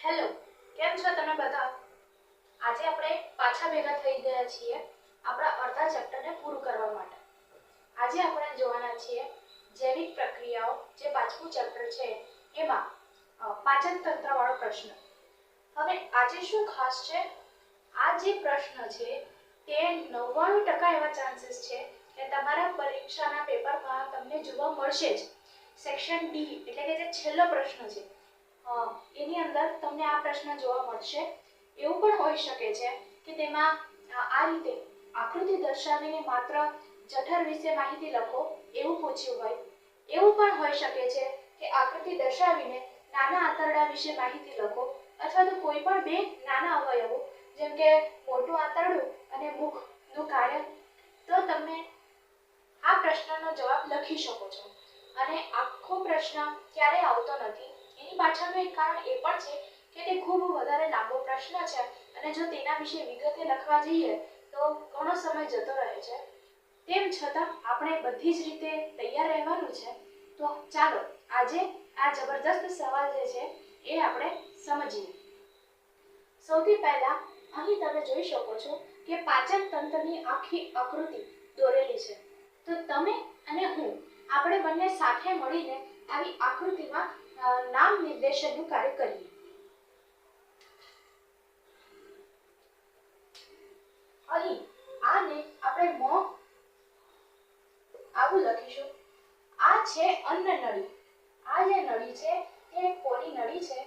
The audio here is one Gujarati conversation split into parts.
હેલો, કેમ છો તમે બધા? આજે આપણે પાછા ભેગા થઈ ગયા છીએ આપણા અડધા ચેપ્ટરને પૂરું કરવા માટે. આજે આપણે જોવાના છીએ જૈવિક પ્રક્રિયાઓ, જે પાંચમું ચેપ્ટર છે એમાં પાચન તંત્ર વાળો પ્રશ્ન. હવે આજે શું ખાસ છે, આ જે પ્રશ્ન છે તે 99% એવા ચાન્સીસ છે કે તમારા પરીક્ષાના પેપરમાં તમને જોવા મળશે જ. સેક્શન ડી એટલે કે જે છેલ્લો પ્રશ્ન છે એની અંદર તમને આ પ્રશ્ન જોવા મળશે. એવું પણ હોઈ શકે છે કે તેમાં આ રીતે આકૃતિ દર્શાવીને માત્ર જઠર વિશે માહિતી લખો એવું પૂછ્યું હોય. એવું પણ હોઈ શકે છે કે આકૃતિ દર્શાવીને નાના આંતરડા વિશે માહિતી લખો, અથવા તો કોઈ પણ બે નાના અવયવો જેમ કે મોટું આંતરડું અને મુખનું કાર્ય, તો તમે આ પ્રશ્નનો જવાબ લખી શકો છો. અને આખો પ્રશ્ન ક્યારેય આવતો નથી. એની પાછળનું એક કારણ એ પણ છે કે તે ખૂબ વધારે લાંબો પ્રશ્ન છે અને જો તેના વિશે વિગતે લખવા જઈએ તો ઘણો સમય જતો રહે છે. તેમ છતાં આપણે બધી જ રીતે તૈયાર રહેવાનું છે. તો ચાલો આજે આ જબરદસ્ત સવાલ જે છે એ આપણે સમજીએ. સૌથી પહેલા અહીં તમે જોઈ શકો છો કે પાચન તંત્રની આખી આકૃતિ દોરેલી છે. તો તમે અને હું આપણે બંને સાથે મળીને આવી આકૃતિમાં નામ નિર્દેશનનું કાર્ય કરીએ. અહીં આને આપણે આવું લખીશું. આ છે અન્ન નળી. આ જે નળી છે તે કોની નળી છે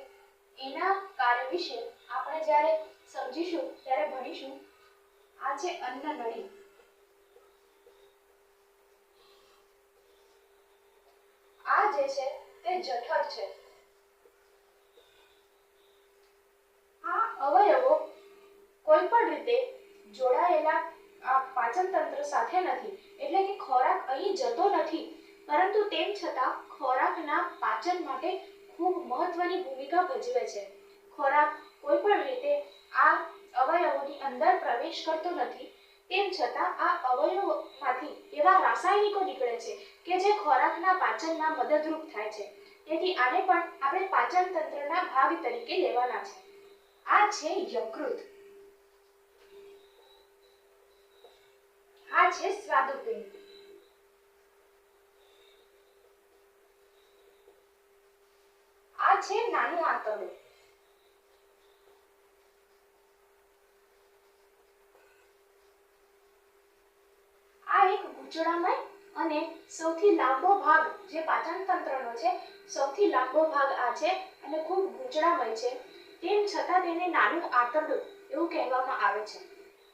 એના કાર્ય વિશે આપણે જ્યારે સમજીશું ત્યારે ભણીશું. આ છે અન્ન નળી. આ જે છે તે જઠર છે. આ અવયવો કોઈ પણ રીતે જોડાયેલા આ પાચન તંત્ર સાથે નથી, એટલે કે ખોરાક અહીં જતો નથી, પરંતુ તેમ છતાં ખોરાકના પાચન માટે ખૂબ મહત્વની ભૂમિકા ભજવે છે. ખોરાક કોઈ પણ રીતે આ અવયવોની અંદર પ્રવેશ કરતો નથી, તેમ છતાં આ અવયવોમાંથી એવા રાસાયણિકો નીકળે છે કે જે ખોરાકના પાચનમાં મદદરૂપ થાય છે. તેથી આને પણ આપણે પાચન તંત્રના ભાગ તરીકે લેવાના છે. આ છે યકૃત. આ છે સ્વાદુપિંડ. આ છે નાનું આંતરડું. આ એક ગૂંચળામય અને સૌથી લાંબો ભાગ જે પાચન તંત્રનો છે, સૌથી લાંબો ભાગ આ છે અને ખૂબ ગૂંચળામય છે. તેમ છતાં તેને નાનું આંતરડું એવું કહેવામાં આવે છે.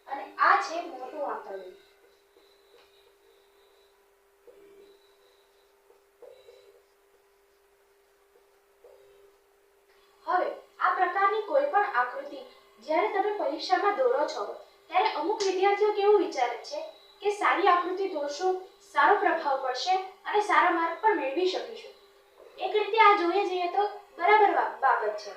અને આ છે મોટું આંતરડું. હવે આ પ્રકારની કોઈ પણ આકૃતિ જ્યારે તમે પરીક્ષામાં દોરો છો ત્યારે અમુક વિદ્યાર્થીઓ કેવું વિચારે છે કે સારી આકૃતિ દોરશું, સારો પ્રભાવ પડશે અને સારા માર્ક પણ મેળવી શકીશું. એક રીતે આ જોઈએ જઈએ તો બરાબર બાબત છે.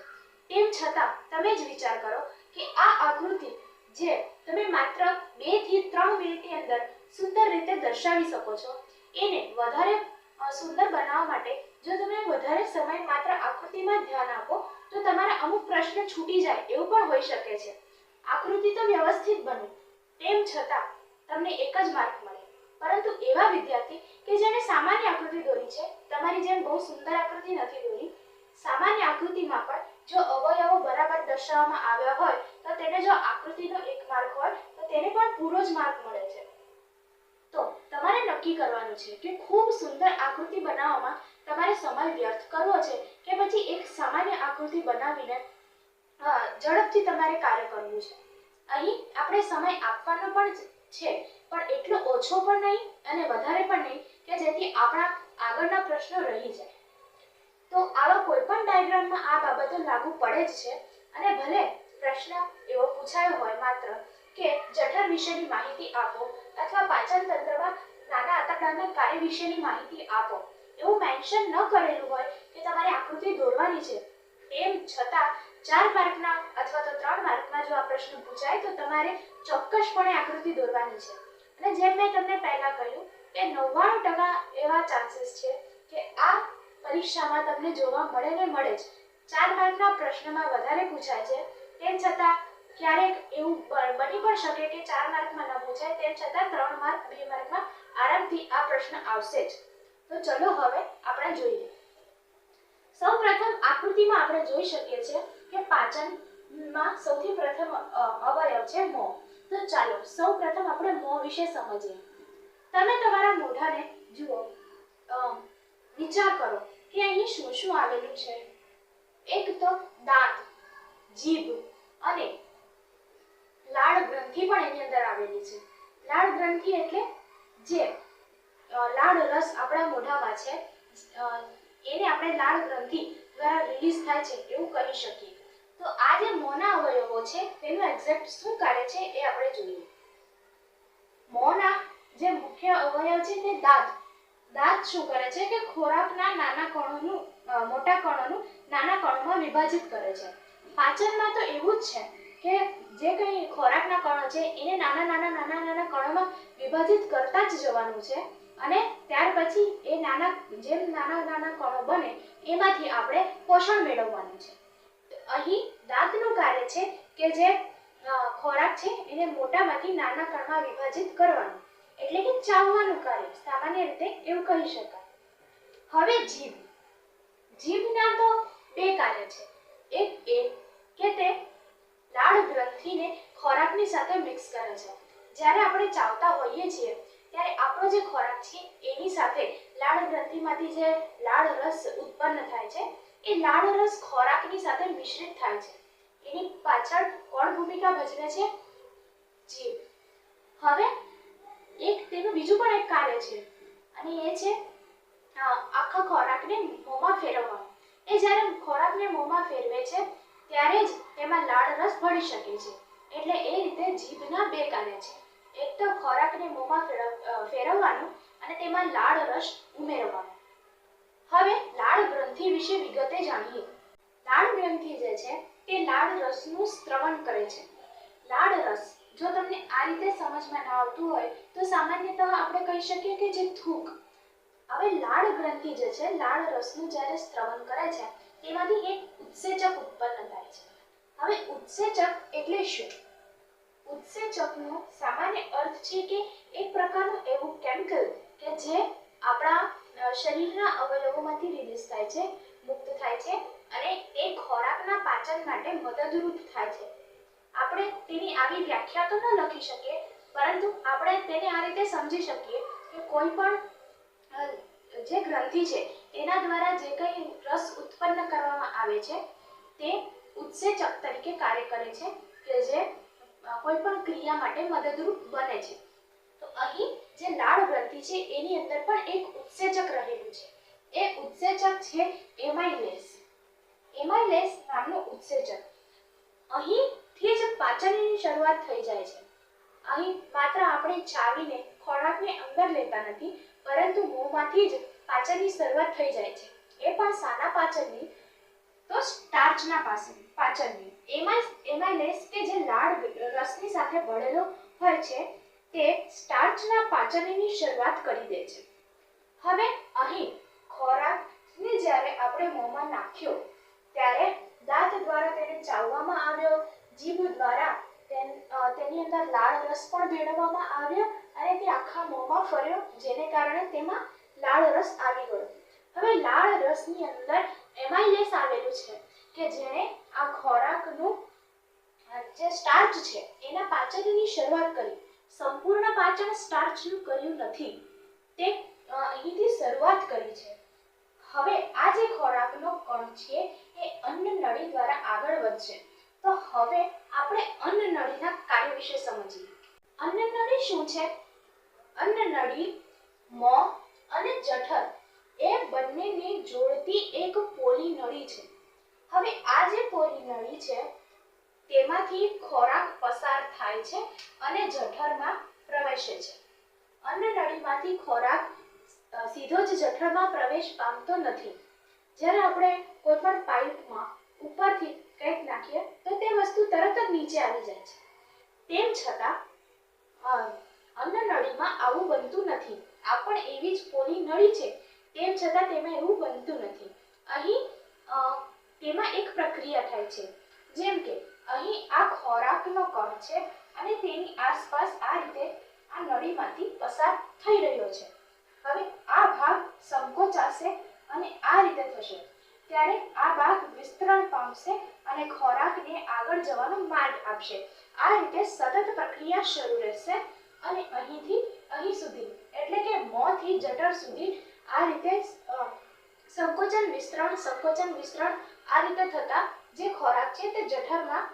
તેમ છતાં તમે જ વિચાર કરો કે આ આકૃતિ જે તમે માત્ર 2 થી 3 મિનિટની અંદર સુંદર રીતે દર્શાવી શકો છો, એને વધારે સુંદર બનાવવા માટે જો તમે વધારે સમય માત્ર આકૃતિમાં ધ્યાન આપો તો તમારા અમુક પ્રશ્ન છૂટી જાય એવું પણ હોઈ શકે છે. આકૃતિ તો વ્યવસ્થિત બને, તેમ છતાં તમને 1 જ માર્ક મળે. પરંતુ એવા વિદ્યાર્થી કે જેને સામાન્ય આકૃતિ દોરી છે, તમારી જેમ બહુ સુંદર આકૃતિ નથી દોરી, સામાન્ય આકૃતિમાં પણ જો અવયવો બરાબર દર્શાવવામાં આવ્યા હોય તો તેને જો આકૃતિનો 1 માર્ક હોય તો તેને પણ પૂરો જ માર્ક મળે છે. તો તમારે નક્કી કરવાનું છે કે ખૂબ સુંદર આકૃતિ બનાવવામાં તમારે સમય વ્યર્થ કરવો છે કે પછી એક સામાન્ય આકૃતિ બનાવીને ઝડપથી તમારે કાર્ય કરવું છે. અહીં આપણે સમય આપવાનો પણ છે, પણ એટલો ઓછો પણ નહીં અને વધારે પણ નહીં કે જેથી આપણા આગળના પ્રશ્નો રહી જાય. તો આવા કોઈ પણ ડાયાગ્રામમાં આ બાબતો લાગુ પડે જ છે. અને ભલે પ્રશ્ન એવો પૂછાયો હોય માત્ર કે જઠર વિશેની માહિતી આપો અથવા પાચન તંત્રમાં નાના આંતરડાના કાર્ય વિશેની માહિતી આપો, એવું મેન્શન ન કરેલું હોય કે તમારે આકૃતિ દોરવાની છે, તેમ છતાં 4 માર્કના અથવા તો 3 માર્કમાં જો આ પ્રશ્ન પૂછાય તો તમારે ચોક્કસપણે આકૃતિ દોરવાની છે. અને જેમ મેં તમને પહેલા કહ્યું કે 99% એવા ચાન્સીસ છે કે આ પરીક્ષામાં તમને જોવા મળે ને મળે જ. 4 માર્કના પ્રશ્નમાં વધારે પૂછાય છે, તેમ છતાં ક્યારેક એવું બની પણ શકે કે 4 માર્કમાં ન પૂછાય, તેમ છતાં 3 માર્ક 2 માર્કમાં આરામથી આ પ્રશ્ન આવશે જ. તો ચલો હવે આપણે જોઈએ. સૌપ્રથમ આકૃતિમાં આપણે જોઈ શકીએ છીએ કે પાચનમાં સૌથી પ્રથમ અવયવ છે મોં. તો ચાલો સૌપ્રથમ આપણે મોં વિશે સમજીએ. તમે તમારા મોઢાને જુઓ, વિચાર કરો કે અહીં શું શું આવેલું છે. એક તો દાંત, જીભ અને લાળ ગ્રંથિ પણ એની અંદર આવેલી છે. લાળ ગ્રંથિ એટલે જે લાળ રસ આપણા મોઢામાં છે, એને આપણે લાળ ગ્રંથિ દ્વારા રિલીઝ થાય છે એવું કહી શકીએ. તો આ જે મોંના અવયવો છે તેનું એક્ઝેક્ટ શું કાર્ય છે એ આપણે જોઈએ. મોંના જે મુખ્ય અવયવ છે તે દાંત. દાંત શું કરે છે કે ખોરાકના નાના કણોનું મોટા કણોનું નાના કણોમાં વિભાજિત કરે છે. પાચનમાં તો એવું જ છે કે જે કંઈ ખોરાકના કણો છે એને નાના નાના કણોમાં વિભાજિત કરતા જ જવાનું છે અને ત્યાર પછી એ જેમ નાના કણો બને એમાંથી આપણે પોષણ મેળવવાનું છે. અહીં દાંતનું કાર્ય છે કે જે ખોરાક છે એને મોટામાંથી નાના કણમાં વિભાજિત કરવાનું, એટલે કે ચાવવાનું કાર્ય સામાન્ય રીતે એવું કહી શકાય. હવે જીભ. જીભના તો 2 કાર્ય છે. એક એ કે તે લાળ ગ્રંથિને ખોરાકની સાથે મિક્સ કરે છે. જ્યારે આપણે ચાવતા હોઈએ છીએ ત્યારે આપણો જે ખોરાક છે એની સાથે લાળ ગ્રંથિમાંથી જે લાળ રસ ઉત્પન્ન થાય છે એ લાળ રસ ખોરાકની સાથે મિશ્રિત થાય છે. એની પાછળ કોણ ભૂમિકા ભજવે છે? જીભ. હવે તેનું બીજું પણ એક કાર્ય છે અને એ છે આખા ખોરાકને મોંમાં ફેરવવાનું. એ જ્યારે ખોરાકને મોંમાં ફેરવે છે ત્યારે જ તેમાં લાળ રસ ભળી શકે છે. એટલે એ રીતે જીભના 2 કાર્ય છે. એક તો ખોરાકને મોંમાં ફેરવવાનું અને તેમાં લાળ રસ ઉમેરવાનો. હવે લાળ ગ્રંથિ વિશે વિગતે જાણીએ. લાળ ગ્રંથિ જે છે તે લાળ રસનું સ્ત્રવણ કરે છે. લાળ રસ જો તમને આ રીતે સમજમાં ન આવતું હોય તો સામાન્યતઃ આપણે કહી શકીએ કે જે થૂક. હવે લાળ ગ્રંથિ જે છે લાળ રસનું જ્યારે સ્ત્રવણ કરે છે તેમાંથી એક ઉત્સેચક ઉત્પન્ન થાય છે. હવે ઉત્સેચક એટલે શું? ઉત્સેચકનો સામાન્ય અર્થ છે કે એક પ્રકારનું એવું કેમિકલ કે જે આપણા શરીરના અવયવોમાંથી રિલીઝ થાય છે, મુક્ત થાય છે અને એ ખોરાકના પાચન માટે મદદરૂપ થાય છે. આપણે તેની આવી વ્યાખ્યા તો ન લખી શકીએ, પરંતુ આપણે તેને આ રીતે સમજી શકીએ કે કોઈ પણ જે ગ્રંથિ છે એના દ્વારા જે કંઈ રસ ઉત્પન્ન કરવામાં આવે છે તે ઉત્સેચક તરીકે કાર્ય કરે છે કે જે કોઈ પણ ક્રિયા માટે મદદરૂપ બને છે. તો અહીં જે લાળ ગ્રંથિ છે એની અંદર પણ એક ઉત્સેચક રહેલું છે. એ ઉત્સેચક છે એમાઇલેસ. એમાઇલેસ નામનું ઉત્સેચક. અહીંથી જ પાચનની શરૂઆત થઈ જાય છે. અહીં માત્ર આપણે ચાવીને ખોરાકને અંદર લેતા નથી, પરંતુ મોંમાંથી જ પાચનની શરૂઆત થઈ જાય છે. એ પણ સાના પાચનની? તો સ્ટાર્ચના પાચનની. એમાઇલેસ કે જે લાળ રસની સાથે ભળેલો હોય છે તે સ્ટાર્ચના પાચનની શરૂઆત કરી દે છે. હવે અહીં ખોરાકને જ્યારે આપણે મોંમાં નાખ્યો ત્યારે દાંત દ્વારા તેને ચાવવામાં આવ્યો, જીભ દ્વારા તેની અંદર લાળ રસ પણ ભેળવવામાં આવ્યો અને તે આખા મોંમાં ફર્યો, જેને કારણે તેમાં લાળ રસ આવી ગયો. હવે લાળ રસની અંદર એમાઇલેસ આવેલું છે કે જેણે આ ખોરાકનું જે સ્ટાર્ચ છે એના પાચનની શરૂઆત કરી. સંપૂર્ણ પાચન સ્ટાર્ચનું કર્યું નથી, તે અહીંથી શરૂઆત કરી છે. હવે આ જે ખોરાકનો કણ છે એ અન્નનળી દ્વારા આગળ વધશે. તો હવે આપણે અન્નનળીના કાર્ય વિશે સમજીએ. અન્નનળી શું છે? અન્નનળી મોં અને જઠર એ બંનેને જોડતી એક પોલી નળી છે. હવે આ જે પોલી નળી છે તેમાંથી ખોરાક પસાર થાય છે અને જઠરમાં પ્રવેશે છે. અન્નનળીમાંથી ખોરાક સીધો જ જઠરમાં પ્રવેશ પામતો નથી. જ્યારે આપણે કોઈ પણ પાઇપમાં ઉપરથી કંઈક નાખીએ તો તે વસ્તુ તરત જ નીચે આવી જાય છે. તેમ છતાં અન્નનળીમાં આવું બનતું નથી. આ પણ એવી જ પોલી નળી છે, તેમ છતાં તેમાં એવું બનતું નથી. અહીં તેમાં એક પ્રક્રિયા થાય છે. જેમ કે અહીં આ ખોરાકનો કણ છે અને તેની આસપાસ આ રીતે આ નળીમાંથી પસાર થઈ રહ્યો છે. હવે આ ભાગ સંકોચાશે અને આ રીતે થશે. ત્યારે આ ભાગ વિસ્તરણ પામશે અને ખોરાકને આગળ જવાનો માર્ગ આપશે. આ રીતે સતત પ્રક્રિયા શરૂ રહેશે અને અહીંથી અહીં સુધી એટલે કે મોંથી જઠર સુધી આ રીતે સંકોચન વિસ્તરણ આ રીતે થતા જે ખોરાક છે તે જઠરમાં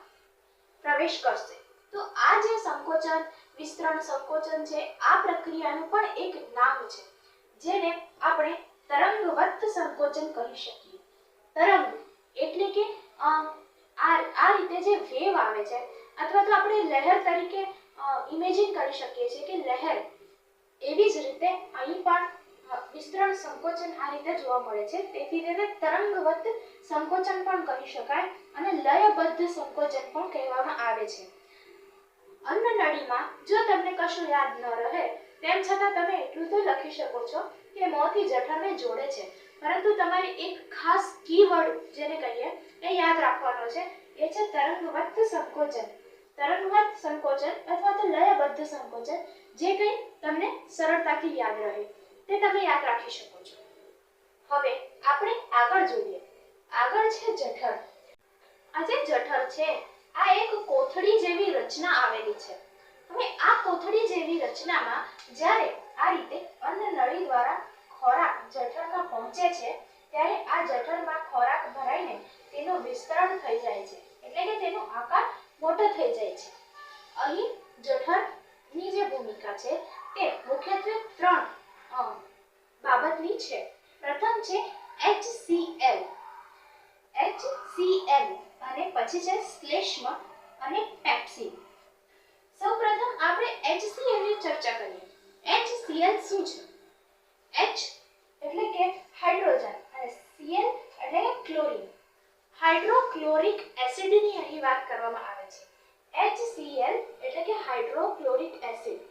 પ્રવેશ કરશે. તો આ જે સંકોચન વિસ્તરણ છે આ પ્રક્રિયાનું પણ એક નામ છે જેને આપણે તરંગવત સંકોચન કહી શકીએ. તરંગ એટલે કે આ રીતે જે વેવ આવે છે અથવા તો આપણે લહેર તરીકે ઇમેજિન કરી શકીએ છીએ કે લહેર, એવી જ રીતે અહીં પણ વિસ્તરણ સંકોચન આ રીતે જોવા મળે છે. તેથી તેને તરંગવત સંકોચન પણ કહી શકાય અને લયબદ્ધ સંકોચન પણ કહેવામાં આવે છે. અન્નનળીમાં જો તમને કશું યાદ ન રહે તેમ છતાં તમે એટલું તો લખી શકો છો કે મોંથી જઠરને જોડે છે, પરંતુ તમારે એક ખાસ કીવર્ડ જેને કહીએ એ યાદ રાખવાનો છે. એ છે તરંગવત સંકોચન. તરંગવત સંકોચન અથવા તો લયબદ્ધ સંકોચન, જે કંઈ તમને સરળતાથી યાદ રહે તે તમે યાદ રાખી શકો છો. હવે આપણે આગળ જોઈએ. આગળ છે જઠર. આ જે જઠર છે આ એક કોથળી જેવી રચના આવેલી છે. હવે આ કોથળી જેવી રચનામાં જ્યારે આ રીતે અન્નનળી દ્વારા ખોરાક જઠરમાં પહોંચે છે ત્યારે આ જઠરમાં ખોરાક ભરાઈને તેનું વિસ્તરણ થઈ જાય છે, એટલે કે તેનો આકાર મોટો થઈ જાય છે. અહીં જઠરની જે ભૂમિકા છે તે મુખ્યત્વે 3 બાબતની છે. પ્રથમ છે HCl અને પછી છે શ્લેષ્મ અને પેપ્સિન. સૌપ્રથમ આપણે HCl ની ચર્ચા કરીએ. HCl શું છે? H એટલે કે હાઇડ્રોજન અને Cl એટલે કે ક્લોરીન. હાઇડ્રોક્લોરિક એસિડની અહીં વાત કરવામાં આવે છે. HCl એટલે કે હાઇડ્રોક્લોરિક એસિડ.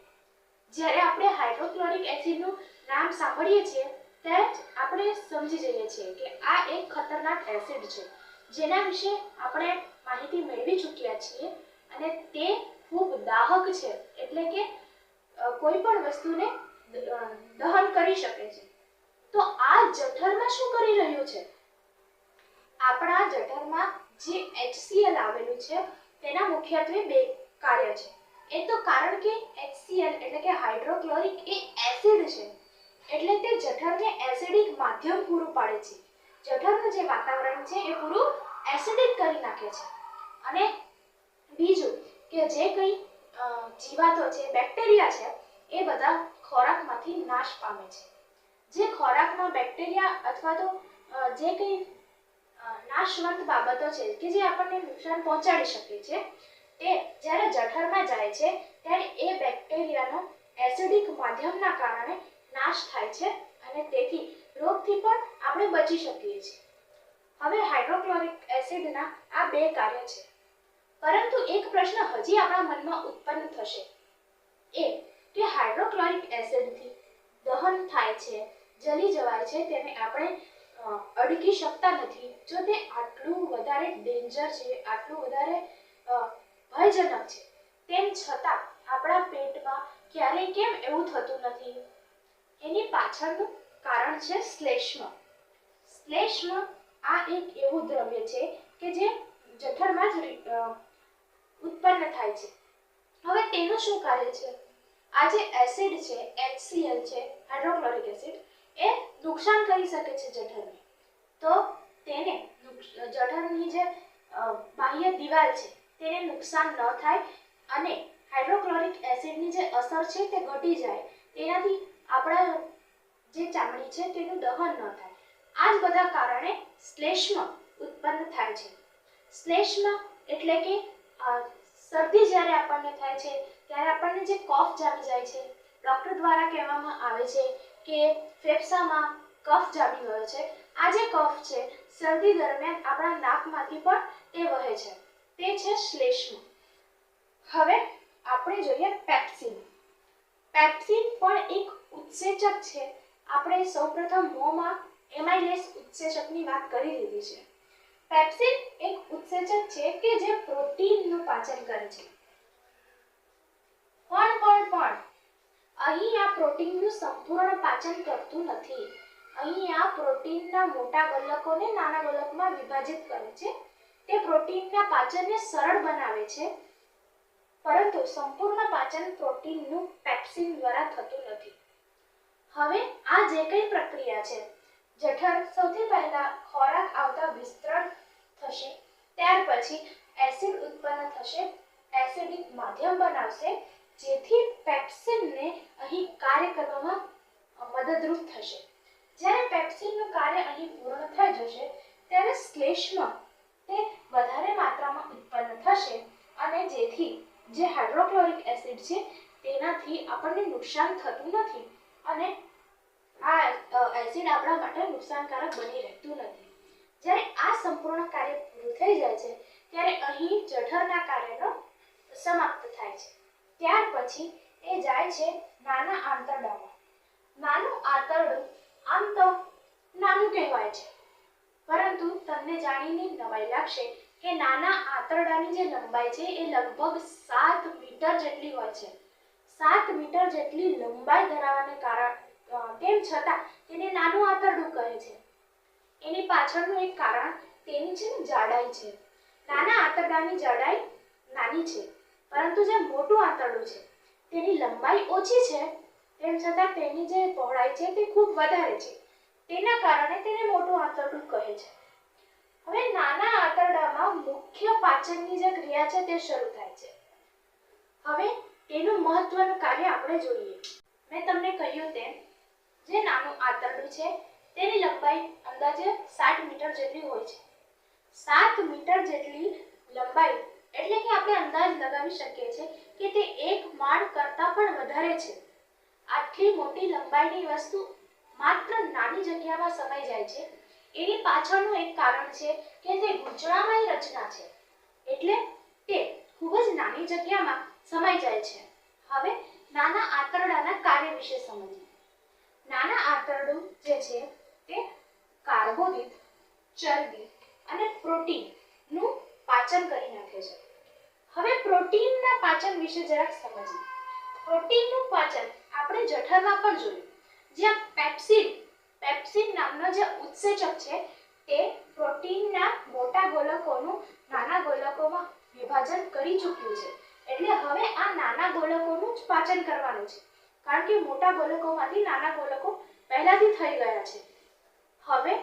જ્યારે આપણે હાઇડ્રોક્લોરિક એસિડનું નામ સાંભળીએ છીએ ત્યારે આપણે સમજી જઈએ છીએ કે આ એક ખતરનાક એસિડ છે જેના વિશે આપણે માહિતી મેળવી ચૂક્યા છીએ અને તે ખૂબ દાહક છે, એટલે કે કોઈ પણ વસ્તુને દહન કરી શકે છે. તો આ જઠરમાં શું કરી રહ્યું છે? આપણા જઠરમાં જે HCl આવેલું છે તેના મુખ્યત્વે 2 કાર્ય છે. એક તો કારણ કે HCl એટલે કે હાઇડ્રોક્લોરિક એ એસિડ છે એટલે તે જઠરને એસિડિક માધ્યમ પૂરું પાડે છે. જઠરનું જે વાતાવરણ છે એ પૂરું એસિડિક કરી નાખે છે. અને બીજું કે જે કંઈ જીવાતો છે, બેક્ટેરિયા છે, એ બધા ખોરાકમાંથી નાશ પામે છે. જે ખોરાકમાં બેક્ટેરિયા અથવા તો જે કંઈ નાશવંત બાબતો છે કે જે આપણને નુકસાન પહોંચાડી શકે છે તે જ્યારે જઠરમાં જાય છે ત્યારે એ બેક્ટેરિયાનો એસિડિક માધ્યમના કારણે નાશ થાય છે અને તેથી રોગથી પણ આપણે બચી શકીએ છીએ. હવે હાઇડ્રોક્લોરિક એસિડના આ 2 કાર્ય છે, પરંતુ એક પ્રશ્ન હજી આપણા મનમાં ઉત્પન્ન થશે એ કે હાઇડ્રોક્લોરિક એસિડથી દહન થાય છે, જલી જવાય છે, તેને આપણે અડકી શકતા નથી. જો તે આટલું વધારે ડેન્જર છે, આટલું વધારે ભયજનક છે, તેમ છતાં આપણા પેટમાં ક્યારેય કેમ એવું થતું નથી? એની પાછળનું કારણ છે શ્લેષ્મ. શ્લેષ્મ આ એક એવું દ્રવ્ય છે કે જે જઠરમાં જ ઉત્પન્ન થાય છે. હવે તેનું શું કાર્ય છે? આ જે એસિડ છે HCl છે, હાઇડ્રોક્લોરિક એસિડ, એ નુકસાન કરી શકે છે જઠરને. તો તેને જઠરની જે બાહ્ય દિવાલ છે તેને નુકસાન ન થાય અને હાઇડ્રોક્લોરિક એસિડની જે અસર છે તે ઘટી જાય, તેનાથી આપણા જે ચામડી છે તેનું દહન ન થાય. આ જ બધા કારણે શ્લેષ્મ ઉત્પન્ન થાય છે. શ્લેષ્મ એટલે કે શરદી જ્યારે આપણને થાય છે ત્યારે આપણને જે કફ જામી જાય છે, ડૉક્ટર દ્વારા કહેવામાં આવે છે કે ફેફસામાં કફ જામી ગયો છે. આ જે કફ છે શરદી દરમિયાન આપણા નાકમાંથી પણ તે વહે છે, તે છે શ્લેષ્મ. હવે આપણે જોઈએ પેપ્સિન. પેપ્સિન પણ એક ઉત્સેચક છે. આપણે સૌપ્રથમ મોંમાં એમાઇલેસ ઉત્સેચકની વાત કરી દીધી છે. પેપ્સિન એક ઉત્સેચક છે કે જે પ્રોટીનનું પાચન કરે છે. પણ અહીં આ પ્રોટીનનું સંપૂર્ણ પાચન કરતું નથી. અહીં આ પ્રોટીનના મોટા ગલકોને નાના ગલકમાં વિભાજિત કરે છે. તે પ્રોટીનના પાચનને સરળ બનાવે છે, પરંતુ સંપૂર્ણ પાચન પ્રોટીનનું પેપ્સિન દ્વારા થતું નથી. હવે આ જે કઈ પ્રક્રિયા છે, જઠર સૌથી પહેલા ખોરાક આવતા વિસ્તરણ થશે, ત્યાર પછી એસિડ ઉત્પન્ન થશે, એસિડિક માધ્યમ બનાવશે, જેથી પેપ્સિનને અહીં કાર્ય કરવામાં મદદરૂપ થશે. જ્યારે પેપ્સિનનું કાર્ય અહીં પૂર્ણ થઈ જશે, ત્યારે શ્લેષ્મા તે વધારે માત્રામાં ઉત્પન્ન થશે અને જેથી જે હાઇડ્રોક્લોરિક એસિડ છે તેનાથી આપણને નુકસાન થતું નથી અને આ એસિડ આપણા માટે નુકસાનકારક બની રહેતું નથી. જ્યારે આ સંપૂર્ણ કાર્ય પૂરું થઈ જાય છે, ત્યારે અહીં જઠરના કાર્યનો સમાપ્ત થાય છે. ત્યાર પછી એ જાય છે નાના આંતરડામાં. નાનું આંતરડું આમ તો નાનું કહેવાય છે, પરંતુ તમને જાણીને નવાઈ લાગશે કે નાના આંતરડાની જે લંબાઈ છે એ લગભગ 7 મીટર જેટલી હોય છે. 7 મીટર જેટલી લંબાઈ ધરાવવાને કારણે તેમ છતાં તેને નાનું આંતરડું કહે છે. એની પાછળનું એક કારણ તેની છે જાડાઈ છે. નાના આંતરડાની જાડાઈ નાની છે, પરંતુ જે મોટું આંતરડું છે તેની લંબાઈ ઓછી છે, તેમ છતાં તેની જે પહોળાઈ છે તે ખૂબ વધારે છે. તેના કારણે તેને મોટું આંતરડું કહે છે. હવે નાના આંતરડામાં મુખ્ય પાચનની જે ક્રિયા છે તે શરૂ થાય છે. હવે તેનું મહત્વનું કાર્ય આપણે જોઈએ. મેં તમને કહ્યું તેમ જે નાનું આંતરડું છે તેની લંબાઈ અંદાજે 7 મીટર જેટલી હોય છે. 7 મીટર જેટલી લંબાઈ એટલે કે આપણે અંદાજ લગાવી શકીએ છીએ કે તે એક માળ કરતાં પણ વધારે છે. આટલી મોટી લંબાઈની વસ્તુ માત્ર નાની જગ્યામાં સમાઈ જાય છે. એની પાછળનું એક કારણ છે કે તે ગૂંચળામય રચના છે, એટલે તે ખૂબ જ નાની જગ્યામાં સમાઈ જાય છે. હવે નાના આંતરડાના કાર્ય વિશે સમજીએ. નાના આંતરડું જે છે તે કાર્બોદિત, ચરબી અને પ્રોટીનનું પાચન કરી નાખે છે. હવે પ્રોટીનના પાચન વિશે જરાક સમજીએ. પ્રોટીનનું પાચન આપણે જઠરમાં પણ જોયું, જ્યાં પેપ્સિન નામનો જે ઉત્સેચક છે તે પ્રોટીનના મોટા ગોલકોનું નાના ગોલકોમાં વિભાજન કરી ચૂક્યું છે. એટલે હવે આ નાના ગોલકોનું જ પાચન કરવાનું છે, કારણ કે મોટા ગોલકોમાંથી નાના ગોલકો પહેલાથી થઈ ગયા છે. હવે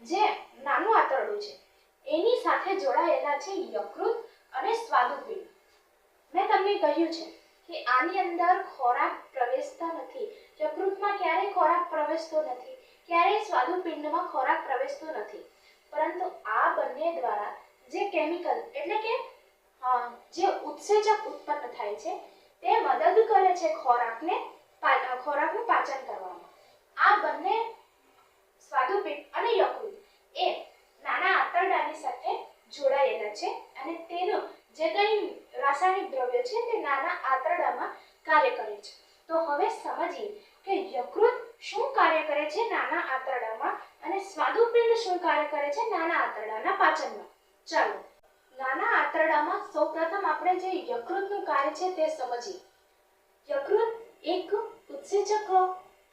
જે નાનું આંતરડું છે એની સાથે જોડાયેલા છે યકૃત અને સ્વાદુપિંડ. મેં તમને કહ્યું છે કે આની અંદર ખોરાક પ્રવેશતા નથી. યકૃતમાં ક્યારેય ખોરાક પ્રવેશતો નથી, ક્યારેય સ્વાદુપિંડમાં ખોરાક પ્રવેશતો નથી, પરંતુ આ બંને દ્વારા જે કેમિકલ એટલે કે જે ઉત્સેચક ઉત્પન્ન થાય છે તે મદદ કરે છે ખોરાકનું પાચન કરવામાં. આ બંને સ્વાદુપિંડ અને યકૃત એ નાના આંતરડાની સાથે જોડાયેલા છે અને તેનું જે કંઈ રાસાયણિક દ્રવ્ય છે તે નાના આંતરડામાં કાર્ય કરે છે. તો હવે સમજીએ કે યકૃત શું કાર્ય કરે છે નાના આંતરડામાં અને સ્વાદુપિંડ શું કાર્ય કરે છે નાના આંતરડાના પાચનમાં. ચાલો નાના આંતરડામાં સૌપ્રથમ આપણે જે યકૃતનું કાર્ય છે તે સમજીએ. યકૃત એક ઉત્સેચક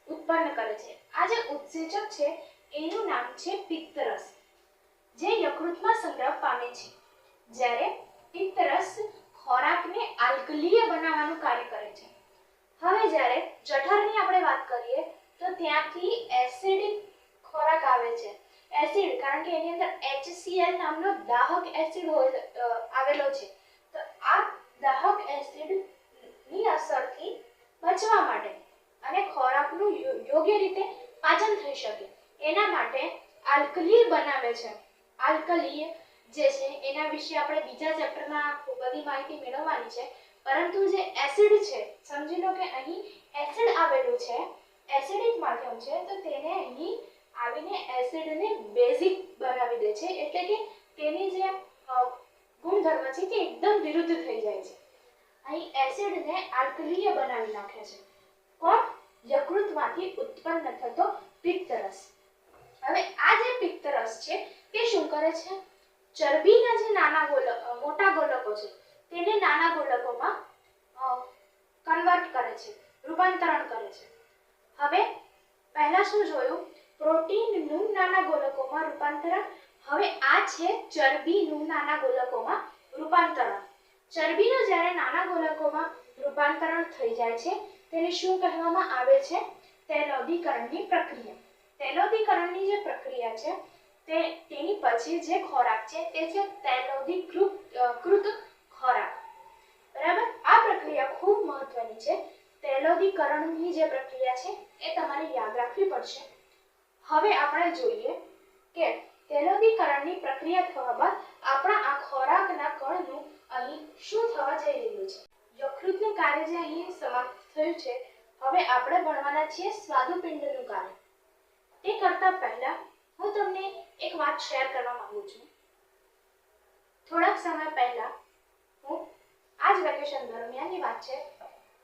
ઉત્પન્ન કરે છે. આ જે ઉત્સેચક છે એનું નામ છે પિત્તરસ, જે યકૃતમાં સંગ્રહ પામે છે. જ્યારે પિત્તરસ ખોરાકને આલ્કલીય બનાવવાનું કાર્ય કરે છે. હવે જ્યારે જઠરની આપણે વાત કરીએ તો ત્યાંથી એસિડિક ખોરાક આવે છે. એસિડ કારણ કે એની અંદર HCl નામનો દાહક એસિડ આવેલો છે. તો આ દાહક એસિડની અસરથી બચવા માટે અને ખોરાકનું યોગ્ય રીતે પાચન થઈ શકે એના માટે આલ્કલી બનાવે છે. આલ્કલી જે છે એના વિશે આપણે બીજા ચેપ્ટરમાં બધી માહિતી મેળવવાની છે, પરંતુ જે એસિડ છે સમજી લો કે અહીં એસિડ આવેલું છે, એસિડિક માધ્યમ છે, તો તેને અહીં આવીને એસિડને બેઝિક બનાવી દે છે, એટલે કે તેની જે ગુણધર્મ છે તે એકદમ વિરુદ્ધ થઈ જાય છે. અહીં એસિડને આલ્કલીય બનાવી નાખે છે. કોણ? યકૃતમાંથી ઉત્પન્ન થતો પિત્તરસ. હવે આ જે પિત્તરસ છે તે શું કરે છે? ચરબીના જે મોટા ગોલકો છે તેને નાના ગોલકોમાં કન્વર્ટ કરે છે, રૂપાંતરણ કરે છે. હવે પહેલા શું જોયું? પ્રોટીનનું નાના ગોલકોમાં રૂપાંતરણ. હવે આ છે ચરબીનું નાના ગોલકોમાં રૂપાંતરણ. ચરબીનું જ્યારે નાના ગોલકોમાં રૂપાંતરણ થઈ જાય છે તેને શું કહેવામાં આવે છે? તૈલોદીકરણની પ્રક્રિયા. તૈલોદીકરણની જે પ્રક્રિયા છે તેની પછી જે ખોરાક છે તે છે તૈલોદીકૃત ખોરાક. બરાબર? આ પ્રક્રિયા ખૂબ મહત્વની છે. તૈલોદીકરણની જે પ્રક્રિયા છે એ તમારે યાદ રાખવી પડશે. હવે આપણે જોઈએ કે તૈલોદીકરણની પ્રક્રિયા થવા બાદ આપણા આ ખોરાકના કણનું અહીં શું થવા જઈ રહ્યું છે? યકૃતનું કાર્ય જે અહીં સમાપ્ત થયું છે, હવે આપણે ભણવાના છીએ સ્વાદુપિંડનું કાર્ય. તે કરતા પહેલા હું તમને એક વાત શેર કરવા માંગુ છું. થોડાક સમય પહેલા હું આ જ વેકેશન દરમિયાનની વાત છે,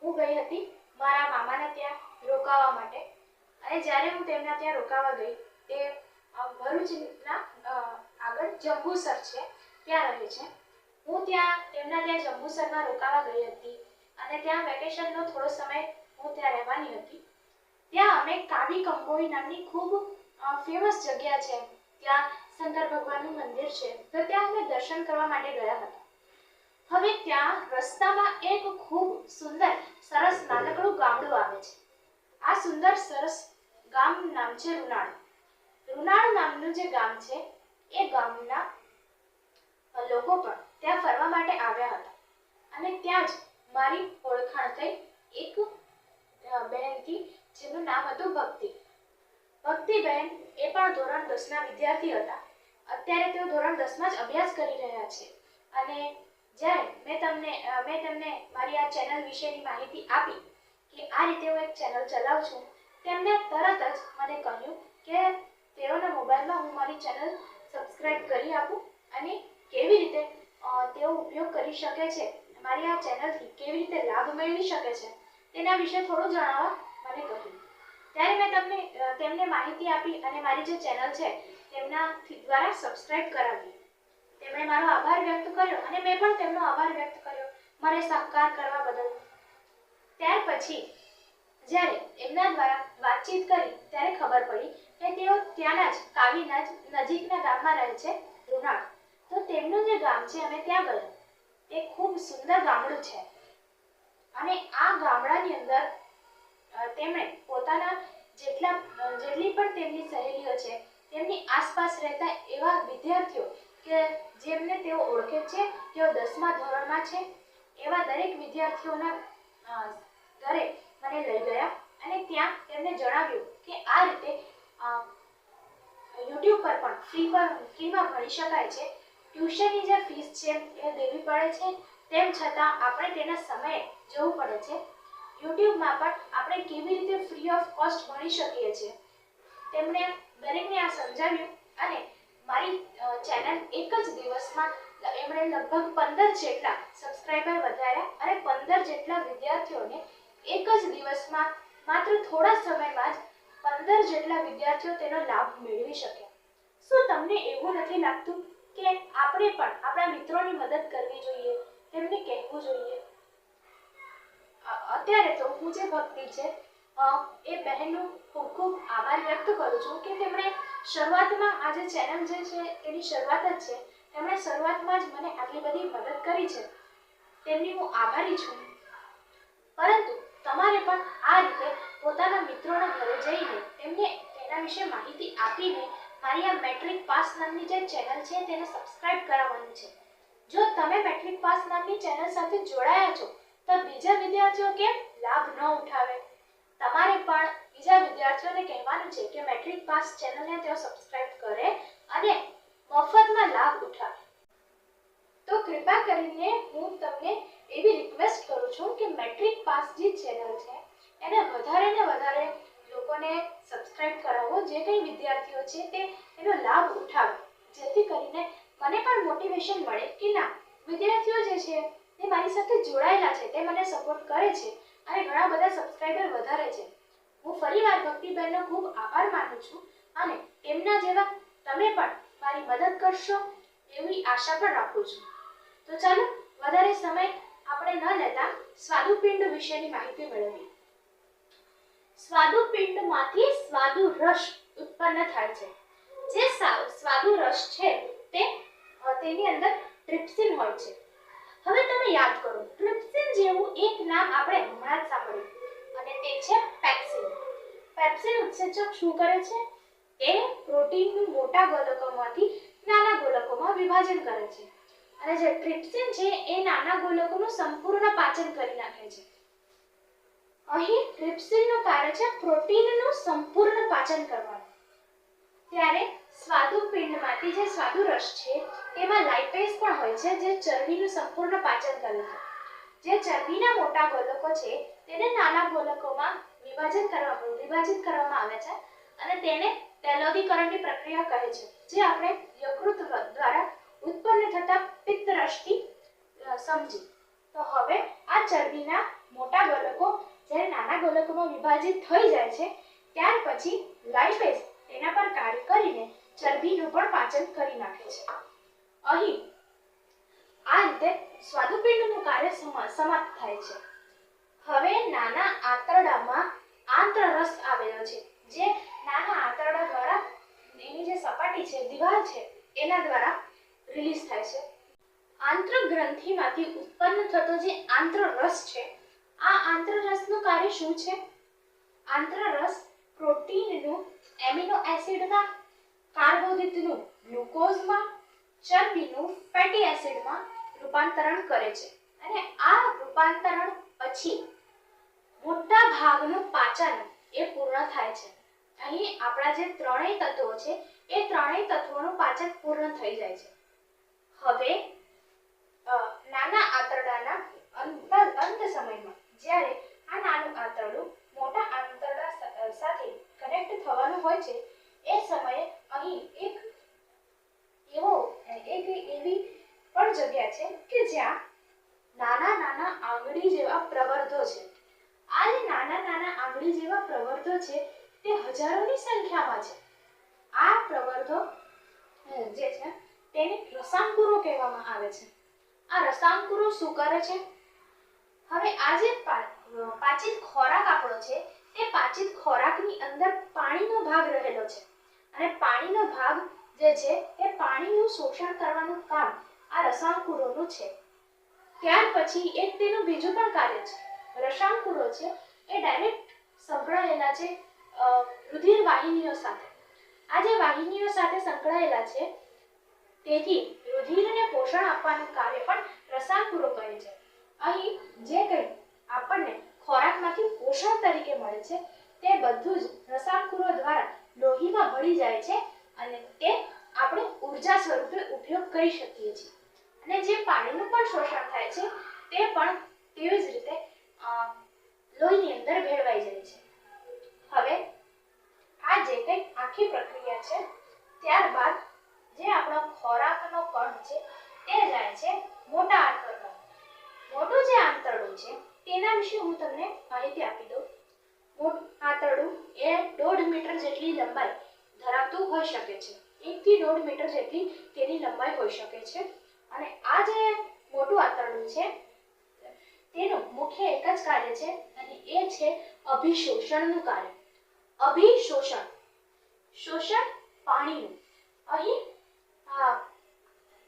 હું ગઈ હતી મારા મામાને ત્યાં રોકાવા માટે. અને જ્યારે હું તેમના ત્યાં રોકાવા ગઈ તે ભરૂચના આગળ જંબુસર છે ત્યાં રહે છે. હું તેમના ત્યાં જંબુસરમાં રોકાવા ગઈ હતી અને ત્યાં વેકેશનનો થોડો સમય હું ત્યાં રહેવાની હતી. ત્યાં અમે કાવી કંબોઈ નામની ખૂબ ફેમસ જગ્યા છે, ત્યાં શંકર ભગવાનનું મંદિર છે, તો ત્યાં અમે દર્શન કરવા માટે ગયા હતા. હવે ત્યાં રસ્તામાં એક ખૂબ સુંદર સરસ નાનકડું ગામડું આવે છે. આ સુંદર સરસ ગામનું નામ છે રૂનાળ. રૂનાળ નામનું જે ગામ છે એ ગામના લોકો પણ ત્યાં ફરવા માટે આવ્યા હતા. અને ત્યાં જ મારી ઓળખાણ થઈ એક બહેનથી, જેનું નામ હતું ભક્તિ. ભક્તિબહેન એ પણ ધોરણ 10ના વિદ્યાર્થી હતા. અત્યારે તેઓ ધોરણ 10માં જ અભ્યાસ કરી રહ્યા છે. અને જ્યારે મેં તેમને મારી આ ચેનલ વિશેની માહિતી આપી કે આ રીતે હું એક ચેનલ ચલાવું છું, તેમણે તરત જ મને કહ્યું કે તેઓના મોબાઈલમાં હું મારી ચેનલ સબસ્ક્રાઇબ કરી આપું અને કેવી રીતે તેઓ ઉપયોગ કરી શકે છે, મારી આ ચેનલથી કેવી રીતે લાભ મેળવી શકે છે, તેના વિશે થોડું જણાવવા મને કહ્યું. ત્યારે મેં તેમને માહિતી આપી અને મારી જે ચેનલ છે તેમના દ્વારા સબસ્ક્રાઇબ કરાવી. તેમણે મારો આભાર વ્યક્ત કર્યો અને મેં પણ તેમનો આભાર વ્યક્ત કર્યો મને સહકાર કરવા બદલ. ત્યાર પછી જ્યારે એમના દ્વારા વાતચીત કરી ત્યારે ખબર પડી કે તેઓ ત્યાંના જ કાવીના જ નજીકના ગામમાં રહે છે, રૂનાળ. તો તેમનું જે ગામ છે અમે ત્યાં ગયા. તે ખૂબ સુંદર ગામડું છે અને આ ગામડાની અંદર તેમણે પોતાના જેટલી પણ તેમની સહેલીઓ છે, તેમની આસપાસ રહેતા એવા વિદ્યાર્થીઓ કે જેમને તેઓ ઓળખે છે, તેઓ 10મા ધોરણમાં છે, એવા દરેક વિદ્યાર્થીઓના ઘરે મને લઈ ગયા અને ત્યાં તેમને જણાવ્યું કે આ રીતે YouTube પર પણ ફ્રીમાં ભણી શકાય છે. ટ્યુશનની જે ફીસ છે એ દેવી પડે છે, તેમ છતાં આપણે તેના સમયે જવું પડે છે. યુટ્યુબમાં પણ આપણે કેવી રીતે ફ્રી ઓફ કોસ્ટ ભણી શકીએ છીએ. તેમણે દરેકને આ સમજાવ્યું અને મારી ચેનલ એક જ દિવસમાં એમણે લગભગ 15 જેટલા સબસ્ક્રાઇબર વધાર્યા અને 15 જેટલા વિદ્યાર્થીઓને એક જ દિવસમાં માત્ર થોડા સમયમાં જ 15 જેટલા વિદ્યાર્થીઓ તેનો લાભ મેળવી શક્યા. શું તમને એવું નથી લાગતું કે આપણે પણ આપણા મિત્રોની મદદ કરવી જોઈએ, તેમને કહેવું જોઈએ? અત્યારે તો હું જે ભક્તિ છે એ બહેનનો ખૂબ ખૂબ આભાર વ્યક્ત કરું છું કે તેમણે શરૂઆતમાં આ જે ચેનલ જે છે એની શરૂઆત જ છે, તેમણે શરૂઆતમાં જ મને આટલી બધી મદદ કરી છે, તેમની હું આભારી છું. પરંતુ તમારે પણ આ રીતે પોતાના મિત્રોના ઘરે જઈને તેમને તેના વિશે માહિતી આપીને મારી આ મેટ્રિક પાસ નામની જે ચેનલ છે તેને સબસ્ક્રાઇબ કરાવવાની છે. જો તમે મેટ્રિક પાસ નામની ચેનલ સાથે જોડાયા છો તો બીજા વિદ્યાર્થીઓ કેમ લાભ ન ઉઠાવે? તમારે પણ બીજા વિદ્યાર્થીઓને કહેવાનું છે કે મેટ્રિક પાસ ચેનલને તેઓ સબસ્ક્રાઇબ કરે અને મફતમાં લાભ ઉઠાવે. તો કૃપા કરીને હું તમને એવી રિક્વેસ્ટ કરું છું કે મેટ્રિક પાસ જે ચેનલ છે એને વધારે ને વધારે લોકોને સબસ્ક્રાઇબ કરાવો, જે કંઈ વિદ્યાર્થીઓ છે તે એનો લાભ ઉઠાવે, જેથી કરીને મને પણ મોટિવેશન મળે કે ના, વિદ્યાર્થીઓ જે છે તે મારી સાથે જોડાયેલા છે, તે મને સપોર્ટ કરે છે અને ઘણા બધા સબસ્ક્રાઇબર વધારે છે. હું ફરીવાર ભક્તિબેનનો ખૂબ આભાર માનું છું અને એમના જેવા તમે પણ મારી મદદ કરશો એવી આશા પણ રાખું છું. તો ચાલો વધારે સમય આપણે ન લેતા સ્વાદુપિંડ વિશેની માહિતી મેળવીએ. સ્વાદુપિંડમાંથી સ્વાદુરસ ઉત્પન્ન થાય છે. જે સ્વાદુરસ છે તેની અંદર ટ્રિપ્સિન હોય છે. હવે તમે યાદ કરો, ટ્રિપ્સિન જેવું એક નામ આપણે હમણાં જ સાંભળ્યું અને તે છે પેપ્સિન. પેપ્સિન ઉત્સેચક શું કરે છે? તે પ્રોટીનનું મોટા ગોલકોમાંથી નાના ગોલકોમાં વિભાજન કરે છે અને જે ટ્રિપ્સિન છે એ નાના ગોલકોનું સંપૂર્ણ પાચન કરી નાખે છે. અહીં ટ્રિપ્સિનનું કાર્ય છે પ્રોટીનનું સંપૂર્ણ પાચન કરવાનું. ત્યારે સ્વાદુપિંડમાંથી જે સ્વાદુરસ છે તેમાં લાઇપેઝ પણ હોય છે જે ચરબીનું સંપૂર્ણ પાચન કરે છે. જે ચરબીના મોટા ગોલકો છે તેને નાના ગોલકોમાં વિભાજિત કરવામાં આવે છે અને તેને તૈલોદીકરણની પ્રક્રિયા કહે છે, જે આપણે યકૃત દ્વારા ઉત્પન્ન થતા પિત્તરસથી સમજી. તો હવે આ ચરબીના મોટા ગોલકો જ્યારે નાના ગોલકોમાં વિભાજિત થઈ જાય છે ત્યાર પછી લાઇપેઝ તેના પર કાર્ય કરીને ચરબીનું પણ પાચન કરી નાખે છે. અહીં આ રીતે સ્વાદુપિંડનું કાર્ય સમાપ્ત થાય છે. હવે નાના આંતરડામાં આંતરરસ આવેલો છે, જે નાના આંતરડા દ્વારા એની જે સપાટી છે, દિવાલ છે, એના દ્વારા રિલીઝ થાય છે. આંતરગ્રંથિમાંથી ઉત્પન્ન થતો જે આંતરરસ છે, આ આંતરરસનું કાર્ય શું છે? આંતરરસ પ્રોટીનનું એમિનો એસિડમાં, કાર્બોદિતનું ગ્લુકોઝમાં, ચરબીનું ફેટી એસિડમાં રૂપાંતરણ કરે છે અને આ રૂપાંતરણ પછી મોટા ભાગનું પાચન એ પૂર્ણ થાય છે. અહીં આપણા જે ત્રણેય તત્વો છે એ ત્રણેય તત્વોનું પાચન પૂર્ણ થઈ જાય છે. હવે નાના આંતરડાના અંત સમયમાં જ્યારે આ નાનું આંતરડું મોટા આંતરડા સાથે કનેક્ટ થવાનું હોય છે એ સમયે અહીં એક એવી પણ જગ્યા છે કે જ્યાં નાના નાના આંગળી જેવા પ્રવર્ધો છે. આ જે નાના આંગળી જેવા પ્રવર્ધો છે તે હજારોની સંખ્યામાં છે. આ પ્રવર્ધો જે છે તેને રસાંકુરો કહેવામાં આવે છે. આ રસાંકુરો શું કરે છે? હવે આ જે પાચિત ખોરાક આપણો છે તે પાચિત ખોરાકની અંદર પાણીનો ભાગ રહેલો છે અને પાણીનો ભાગ જે છે એ પાણીનું શોષણ કરવાનું કામ આ રસાંકુરોનું છે. ત્યાર પછી એક તેનું બીજું પણ કાર્ય છે. રસાંકુરો છે એ ડાયરેક્ટ સંકળાયેલા છે રુધિર વાહિનીઓ સાથે. આ જે વાહિનીઓ સાથે સંકળાયેલા છે તેથી રુધિરને પોષણ આપવાનું કાર્ય પણ રસાંકુરો કરે છે. અહીં જે કંઈ આપણને ખોરાકમાંથી પોષણ તરીકે મળે છે તે બધું જ રસાંકુરો દ્વારા લોહીમાં ભળી જાય છે અને તે આપણે ઉર્જા સ્વરૂપે ઉપયોગ કરી શકીએ છીએ. અને જે પાણીનું પણ શોષણ થાય છે તે પણ તેવી જ રીતે લોહીની અંદર ભેળવાઈ જાય છે. હવે આ જે કંઈ આખી પ્રક્રિયા છે ત્યારબાદ જે આપણો ખોરાકનો કણ છે તે જાય છે મોટા આંતરડામાં. મોટું જે આંતરડું છે તેના વિશે હું તમને માહિતી આપી દઉં. મોટું આંતરડું એ 1.5 મીટર જેટલી લંબાઈ ધરાવતું હોઈ શકે છે. 1 થી 1.5 મીટર જેટલી તેની લંબાઈ હોઈ શકે છે. અને આ જે મોટું આંતરડું છે તેનું મુખ્ય એક જ કાર્ય છે અને એ છે અભિશોષણનું કાર્ય. અભિશોષણ, શોષણ પાણીનું. અહીં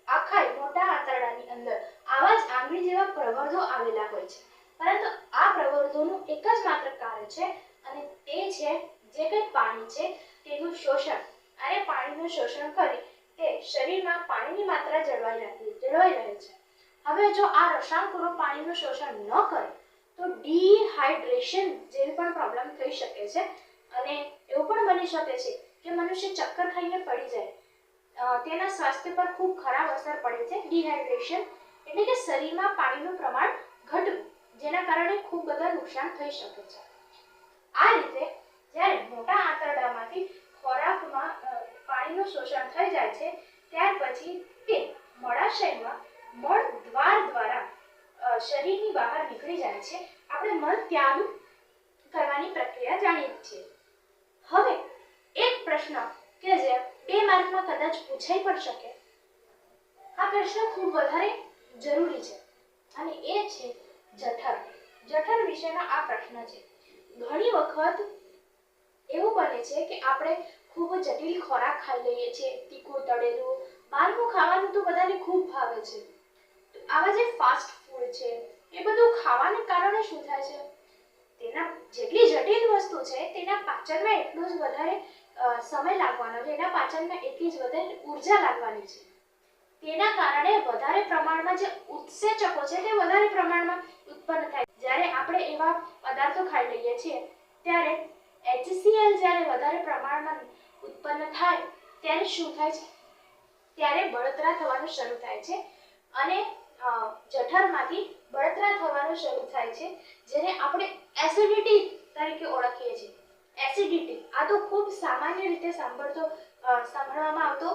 આખા મોટા આંતરડાની અંદર આવા જ આંગળી જેવા પ્રવર્ધો આવેલા હોય છે, પરંતુ આ પ્રવર્ધોનું એક જ માત્ર કાર્ય છે અને તે છે જે કંઈ પાણી છે તેનું શોષણ. અને પાણીનું શોષણ કરી તે શરીરમાં પાણીની માત્રા જળવાઈ રહે છે. હવે જો આ રસાંકુરો પાણીનું શોષણ ન કરે તો ડિહાઇડ્રેશન જેવી પણ પ્રોબ્લેમ થઈ શકે છે અને એવું પણ બની શકે છે કે મનુષ્ય ચક્કર ખાઈને પડી જાય. તેના સ્વાસ્થ્ય પર ખૂબ ખરાબ અસર પડે છે. ડિહાઇડ્રેશન એટલે કે શરીરમાં પાણીનું પ્રમાણ ઘટવું, જેના કારણે ખૂબ બધા નુકસાન થઈ શકે છે. આ રીતે જ્યારે મોટા આંતરડામાંથી ખોરાકમાં પાણીનું શોષણ થઈ જાય છે ત્યાર પછી તે મળાશયમાં મળ દ્વાર દ્વારા શરીરની બહાર નીકળી જાય છે. આપણે મળ ત્યાગ કરવાની પ્રક્રિયા જાણીએ છીએ. હવે એક પ્રશ્ન કે જે 2 માર્કમાં કદાચ પૂછાઈ પણ શકે. આ પ્રશ્ન ખૂબ વધારે જરૂરી છે અને એ છે જઠર. જઠર વિશેનો આ પ્રશ્ન છે. ઘણી વખત એવું બને છે કે આપણે ખૂબ જટિલ ખોરાક ખાઈ લઈએ છીએ, તીખું તળેલું બહારનું ખાવાનું તો બધાને ખૂબ ભાવે છે. આવા જે ફાસ્ટ ફૂડ છે એ બધું ખાવાને કારણે શું થાય છે, તેના જેટલી જટિલ વસ્તુ છે તેના પાચનમાં એટલો જ વધારે સમય લાગવાનો છે, એના પાચનમાં એટલી જ વધારે ઉર્જા લાગવાની છે. તેના કારણે વધારે પ્રમાણમાં જે ઉત્સેચકો છે તે વધારે પ્રમાણમાં ઉત્પન્ન થાય. જ્યારે આપણે એવા પદાર્થો ખાઈ લઈએ છીએ ત્યારે HCl જ્યારે વધારે પ્રમાણમાં ઉત્પન્ન થાય ત્યારે શું થાય છે, ત્યારે બળતરા થવાનું શરૂ થાય છે અને જઠરમાંથી બળતરા થવાનું શરૂ થાય છે, જેને આપણે એસિડિટી તરીકે ઓળખીએ છીએ. એસિડિટી આ તો ખૂબ સામાન્ય રીતે સાંભળવામાં આવતો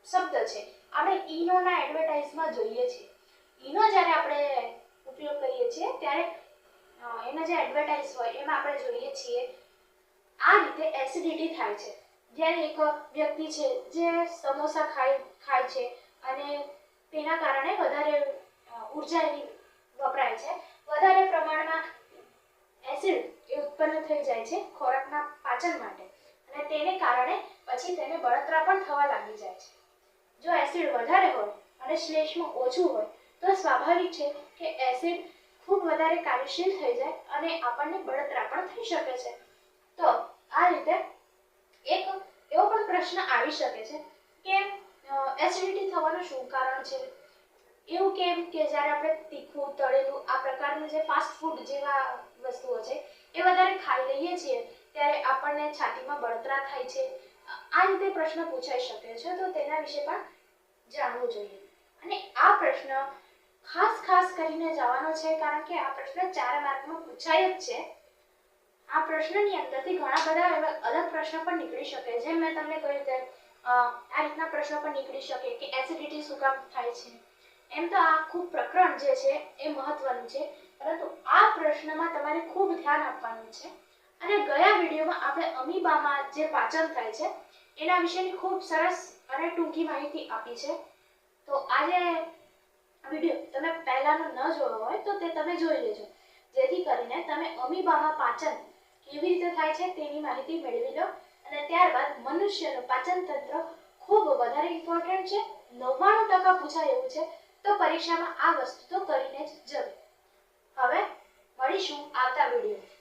શબ્દ છે. આપણે ઈનોના એડવર્ટાઇઝમાં જોઈએ છીએ. ઈનો જ્યારે આપણે ઉપયોગ કરીએ છીએ ત્યારે એના જે એડવર્ટાઇઝ હોય એમાં આપણે જોઈએ છીએ આ રીતે એસિડિટી થાય છે. જ્યારે એક વ્યક્તિ છે જે સમોસા ખાય છે અને તેના કારણે વધારે ઉર્જા એની વપરાય છે, વધારે પ્રમાણમાં એસિડ એ ઉત્પન્ન થઈ જાય છે ખોરાકના પાચન માટે અને તેને કારણે પછી તેને બળતરા પણ થવા લાગી જાય છે. જો એસિડ વધારે હોય અને શ્લેષ્મ ઓછું હોય તો સ્વાભાવિક છે કે એસિડ ખૂબ વધારે કાર્યશીલ થઈ જાય અને આપણને બળતરા પણ થઈ શકે છે. તો આ રીતે એક એવો પણ પ્રશ્ન આવી શકે છે કે એસિડિટી થવાનું શું કારણ છે. એવું કેમ કે જ્યારે આપણે તીખું તળેલું આ પ્રકારનું જે ફાસ્ટ ફૂડ જેવા વસ્તુઓ છે એ વધારે ખાઈ લઈએ છીએ ત્યારે આપણને છાતીમાં બળતરા થાય છે. આ રીતે પ્રશ્ન પૂછાઈ શકે છે, તો તેના વિશે પણ જાણવું જોઈએ. અને આ પ્રશ્ન ખાસ કરીને જવાનો છે કારણ કે આ પ્રશ્ન 4 માર્કમાં પૂછાય જ છે. આ પ્રશ્નની અંદરથી ઘણા બધા એવા અલગ પ્રશ્ન પણ નીકળી શકે. જેમ મેં તમને કહ્યું તેમ આ રીતના પ્રશ્નો પણ નીકળી શકે કે એસિડિટી શું કામ થાય છે. એમ તો આખું પ્રકરણ જે છે એ મહત્વનું છે, પરંતુ આ પ્રશ્નમાં તમારે ખૂબ ધ્યાન આપવાનું છે. અને ગયા વિડીયોમાં આપણે અમીબામાં જે પાચન થાય છે એના વિશેની ખૂબ સરસ અને ટૂંકી માહિતી આપી છે. તો આજે વિડીયો તમે પહેલાનો ન જોયો હોય તો તે તમે જોઈ લેજો, જેથી કરીને તમે અમીબામાં પાચન કેવી રીતે થાય છે તેની માહિતી મેળવી લો. અને ત્યારબાદ મનુષ્યનું પાચન તંત્ર ખૂબ વધારે ઇમ્પોર્ટન્ટ છે, 99% પૂછાય એવું છે, તો પરીક્ષામાં આ વસ્તુ તો કરીને જ જવી. હવે મળીશું આવતા વિડીયો.